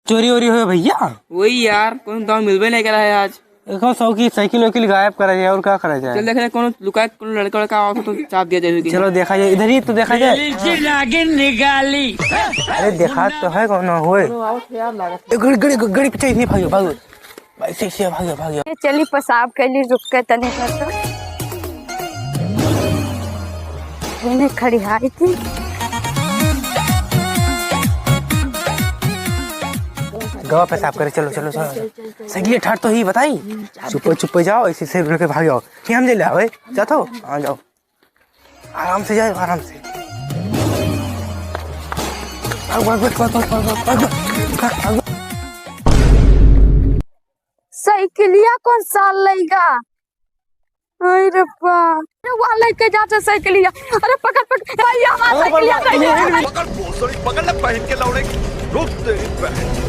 चोरी वोरी हुई भैया? वही यार कौन दाम मिलबे नहीं करा है आज। देखो सौ की साइकिल वाइकिल गायब करा जाए और क्या करा जाए। चल देख रहे कौन लुका कौन लड़का लड़का आओ तो चाप दिया जाए। चलो देखा जाए, इधर ही तो देखा जाए। निकाली अरे देखा तो है कौन हुए। गड़ी गड़ी गड़ी पीछे नहीं भागो भागो भाई से भागो भागो। चली पेशाब के लिए रुक के तने कर मैंने खड़ी हाई थी। गवा पेशाब करे। चलो चलो चलो सही ठाट तो ही बताई। चुप जाओ ऐसे से के भाग जाओ। क्या हम ले आओ जाओ आ जाओ आराम से जाओ आराम से। साइकिलिया कौन साल लेगा? अरे वहाँ लेके जाते साइकिलिया। अरे पकड़ पकड़ भैया हमारा साइकिलिया पकड़ पकड़ ना पहन के लौड़े रुक तेरी बहन।